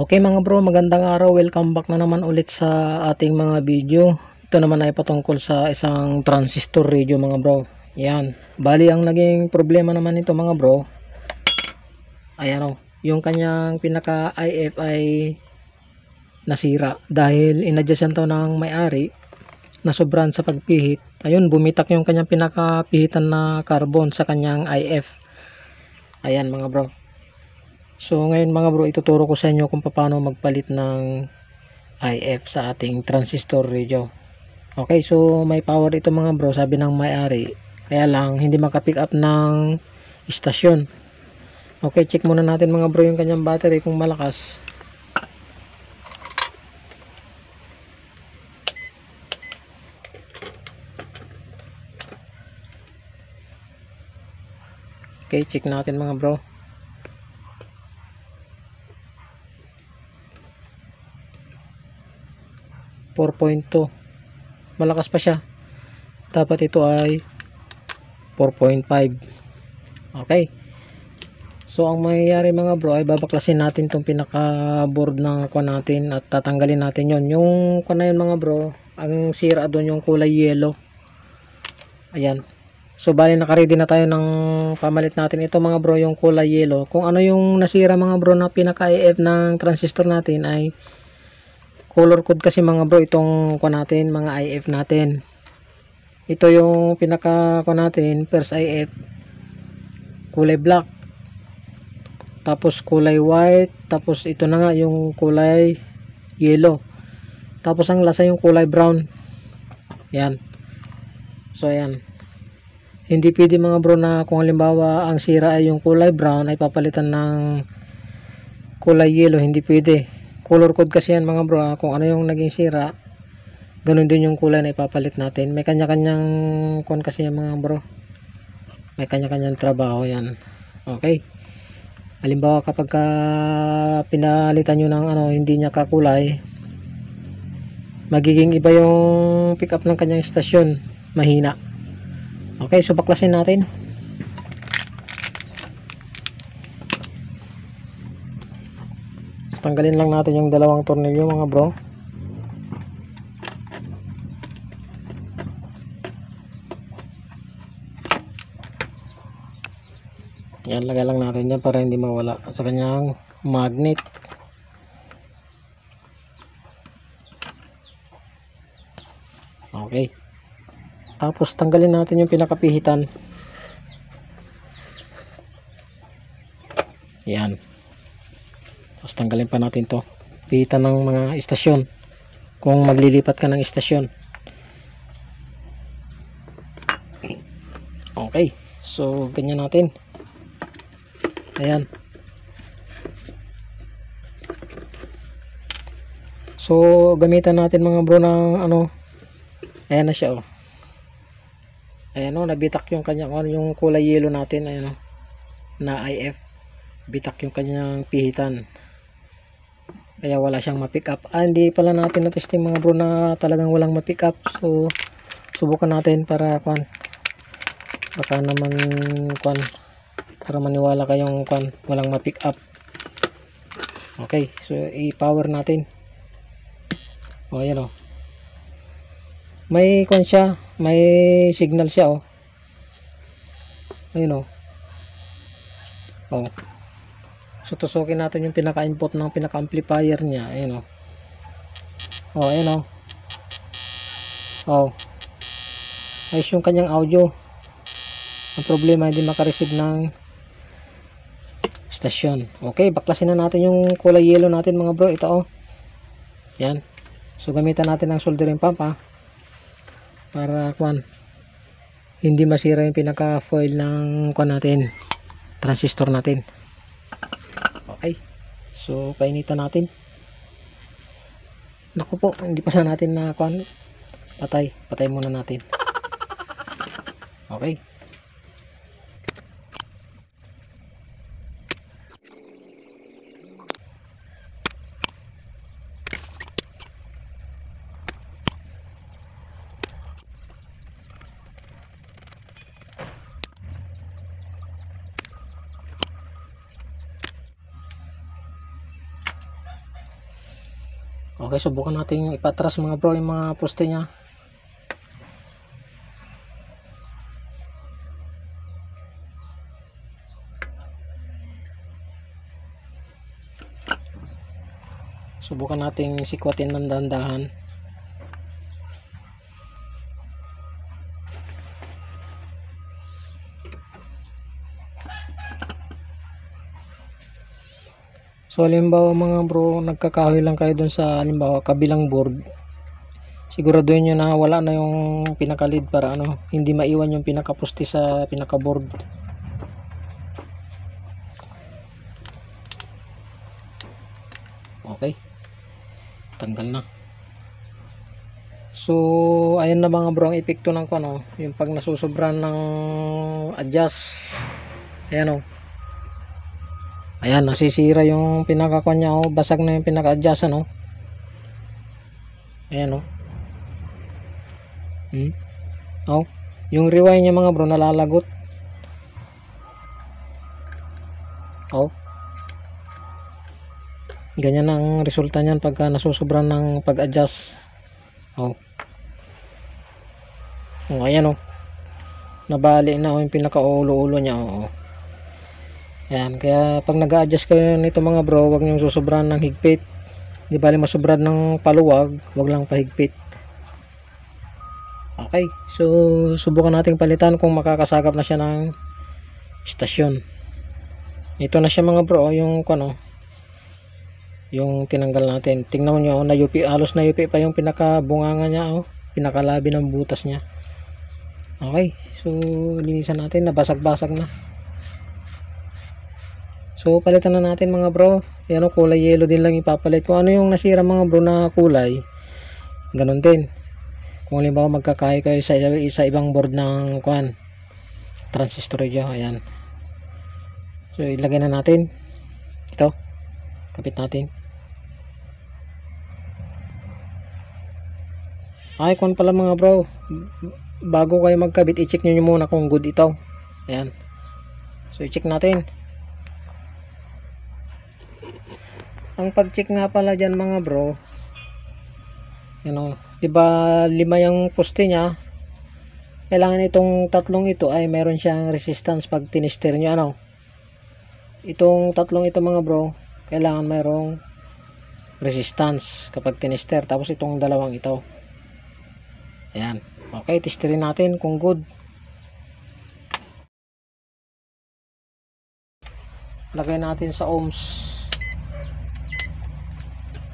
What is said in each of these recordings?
Okay mga bro, magandang araw. Welcome back na naman ulit sa ating mga video. Ito naman ay patungkol sa isang transistor radio mga bro. Yan. Bali ang naging problema naman nito mga bro. Ayan o. Yung kanyang pinaka IF ay nasira. Dahil inadjustan to ng may-ari na sobran sa pagpihit. Ayun, bumitak yung kanyang pinakapihitan na carbon sa kanyang IF. Ayan mga bro. So ngayon mga bro, ituturo ko sa inyo kung paano magpalit ng IF sa ating transistor radio. Okay, so may power ito mga bro, sabi ng may-ari. Kaya lang hindi maka-pick up ng istasyon. Okay, check muna natin mga bro yung kanyang battery kung malakas. Okay, check natin mga bro. .2 malakas pa siya, dapat ito ay 4.5. okay, so ang mangyayari mga bro ay babaklasin natin itong pinaka board ng kuha natin at tatanggalin natin yon. Yung kuha na yun mga bro, ang sira doon yung kulay yellow. Ayan, so bali naka-ready na tayo ng pamalit natin ito mga bro, yung kulay yellow. Kung ano yung nasira mga bro na pinaka IF ng transistor natin ay color code kasi mga bro itong ko natin, mga IF natin. Ito yung pinaka ko natin, first IF kulay black, tapos kulay white, tapos ito na nga yung kulay yellow, tapos ang lasa yung kulay brown. Yan. So ayan, hindi pwede mga bro na kung halimbawa ang sira ay yung kulay brown ay papalitan ng kulay yellow, hindi pwede. Color code kasi yan mga bro, kung ano yung naging sira, ganun din yung kulay na ipapalit natin. May kanya-kanyang kon kasi yan mga bro, may kanya-kanyang trabaho yan. Okay, halimbawa kapag pinalitan nyo ng ano, hindi niya kakulay, magiging iba yung pick up ng kanyang istasyon, mahina. Okay, so baklasin natin. Tanggalin lang natin yung dalawang tornilyo mga bro. Yan, lagay lang natin yan para hindi mawala sa kanyang magnet. Okay, tapos tanggalin natin yung pinakapihitan. Yan, tapos tanggalin pa natin to pihitan ng mga istasyon kung maglilipat ka ng istasyon. Okay, so ganyan natin. Ayan, so gamitan natin mga bro ng ano, ayan na siya oh. Ayan oh, nabitak yung kanya, yung kulay yellow natin. Ayan oh, na IF, bitak yung kanyang pihitan, kaya wala siyang ma-pick up. Hindi pala natin na-testing mga bro na talagang walang ma-pick up. So subukan natin para baka naman para maniwala kayong walang ma-pick up. Okay, so i-power natin. O ayan o, may siya, may signal siya o. Ayun o. O, so tusukin natin yung pinaka input ng pinaka amplifier niya. Ayun o. O ayun o. O, ayos yung kanyang audio. Ang problema, hindi makareceive ng stasyon. Okay, baklasin na natin yung kulay yellow natin mga bro. Ito oh, yan. So gamitan natin ng soldering pump para hindi masira yung pinaka foil ng natin, transistor natin. Okay, so painitan natin. Naku po, hindi pa sa natin na patay muna natin. Okay, Okay, subukan natin ipatras mga bro yung mga poste niya. Subukan natin sikwatin ng dahan-dahan. So halimbawa mga bro, nagkakahoy lang kayo dun sa halimbawa kabilang board, siguraduhin nyo na wala na yung pinaka-lead para ano, hindi maiwan yung pinaka-poste sa pinaka-board. Okay, tanggal na. So ayun na mga bro ang epekto ng ano, yung pag nasusobran ng adjust. Ayan o, ayan, nasisira yung pinaka-kwan niya, oh, basag na yung pinaka-adjust, ano. Ayan o. Oh, yung rewind niya mga bro nalalagot. Oh, ganyan ang resulta niyan pagka nasusobran ng pag-adjust. Oh, ayan o, nabali na yung pinaka-ulo-ulo niya. Oh. Ayan, kaya pag nag-a-adjust kayo nito mga bro, huwag niyong susobran ng higpit. Di bali masobran ng paluwag, huwag lang pahigpit. Okay, so subukan nating palitan kung makakasagap na siya ng istasyon. Ito na siya mga bro, yung ano, yung tinanggal natin. Tingnan niyo, nayupi, halos nayupi pa yung pinakabunganga niya, oh, pinakalabi ng butas niya. Okay, so linisan natin, nabasag-basag na. So palitan na natin mga bro. Yan o, kulay yellow din lang ipapalit. Kung ano yung nasira mga bro na kulay, ganun din. Kung halimbawa magkakahi kayo sa ibang board ng kuan, transistor radio, ayan. So ilagay na natin ito, kapit natin. Ay, kuan pala mga bro, bago kayo magkabit, i-check nyo muna kung good ito. Ayan, so i-check natin. Ang pag-check nga pala dyan mga bro, you know, diba 5 yung poste nya, kailangan itong tatlong ito ay meron siyang resistance pag tinister nyo, ano. Itong tatlong ito mga bro, kailangan mayroong resistance kapag tinister. Tapos itong dalawang ito, ayan. Okay, testerin natin kung good. Lagay natin sa ohms.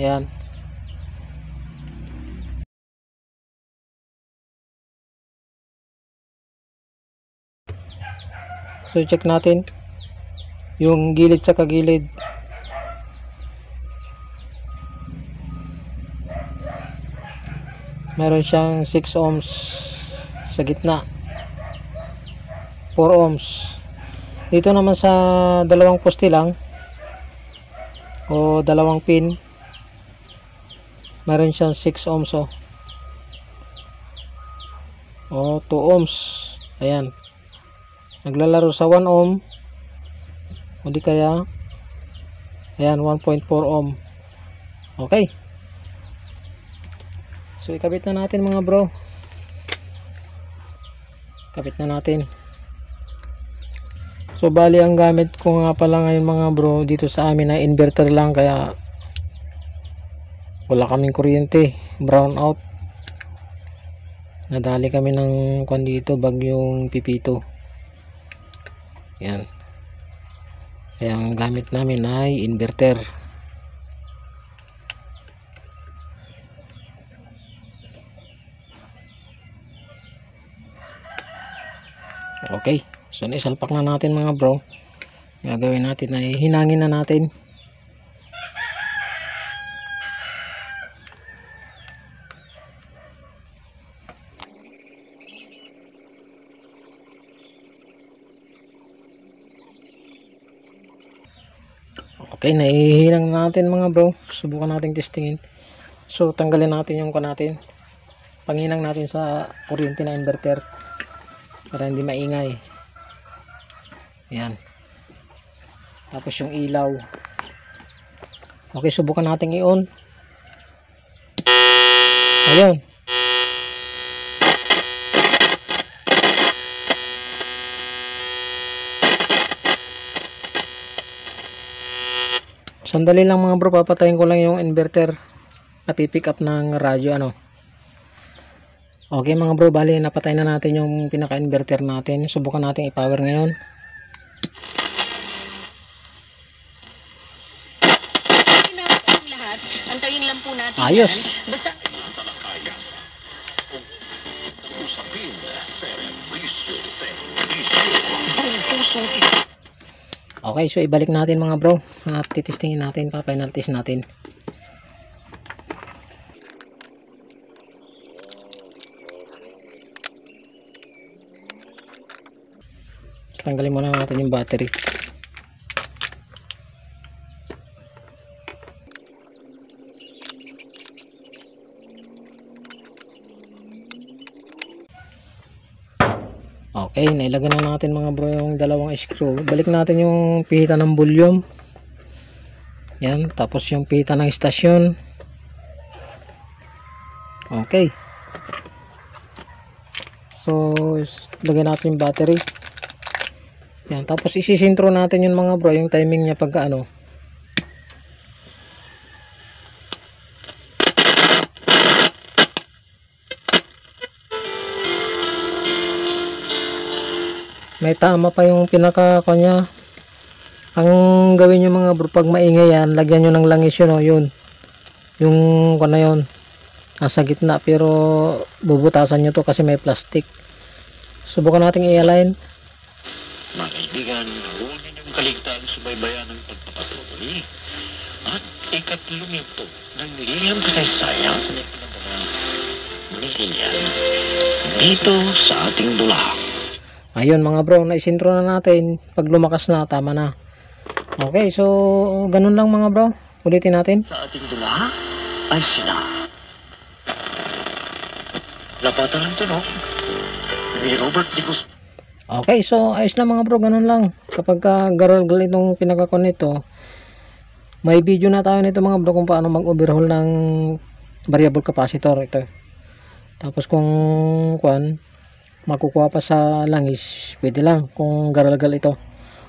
Ayan. So check natin yung gilid sa kagilid. Meron siyang 6 ohms sa gitna, 4 ohms. Dito naman sa dalawang poste lang o dalawang pin, meron siyang 6 ohms, oh. O 2 ohms. Ayan, naglalaro sa 1 ohm o di kaya ayan 1.4 ohm. Okay, so ikabit na natin mga bro, kabit na natin. So bali ang gamit ko nga pala ngayon mga bro dito sa amin ay inverter lang, kaya wala kaming kuryente, brown out. Nadali kami ng kwan dito, bagyong Pipito. Yan, kaya ang gamit namin ay inverter. Okay, so isalpak na natin mga bro. Gagawin natin ay hinangin na natin. Okay, naihinang natin mga bro. Subukan natin testingin. So tanggalin natin yung kan natin, panginang natin sa kuryente na inverter para hindi maingay. Ayan. Tapos yung ilaw. Okay, subukan natin i-on. Ayun. Sandali lang mga bro, papatayin ko lang yung inverter na pipick up ng radyo ano. Okay mga bro, bali napatay na natin yung pinaka inverter natin. Subukan natin i-power ngayon. Lahat, antayin lang po natin. Ayos. Yan. Basta Okay, so ibalik natin mga bro at titestingin natin, pa-final test natin. Tanggalin muna natin yung battery. Okay, nailagay na natin mga bro yung dalawang screw. Balik natin yung pihita ng volume. Yan, tapos yung pihita ng istasyon. Okay. So, lagyan natin yung battery. Yan, tapos isisintro natin yung mga bro, yung timing niya pagka ano. May tama pa yung pinaka kanya. Ang gawin nyo mga bro, pag maingay yan, lagyan nyo ng langis yun, oh, yun. Yung kanya yun, nasa gitna, pero bubutasan nyo to kasi may plastic. Subukan natin i-align. Mga kaibigan, huwag ninyong kaligtaan subaybayan ng pagpapatuloy. At ikatlong ito ng liham kasaysayan na pinadala ni Lilian dito sa ating dulang. Ayun mga bro, naisintro na natin. Pag lumakas na, tama na. Okay, so ganun lang mga bro. Ulitin natin. Sa ating dula ay sina Lapatan ng tunog ni Robert Nicos. Okay, so ayos na mga bro, ganun lang. Kapag garalgal itong pinakakon nito, may video na tayo nito mga bro kung paano mag-overhaul ng variable capacitor ito. Tapos kung makukuha pa sa langis, pwede lang kung garalgal ito.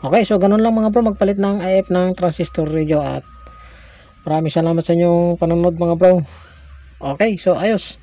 Okay, so ganun lang mga bro, magpalit ng IF ng transistor radio at maraming salamat sa inyong panonood mga bro. Okay, so ayos.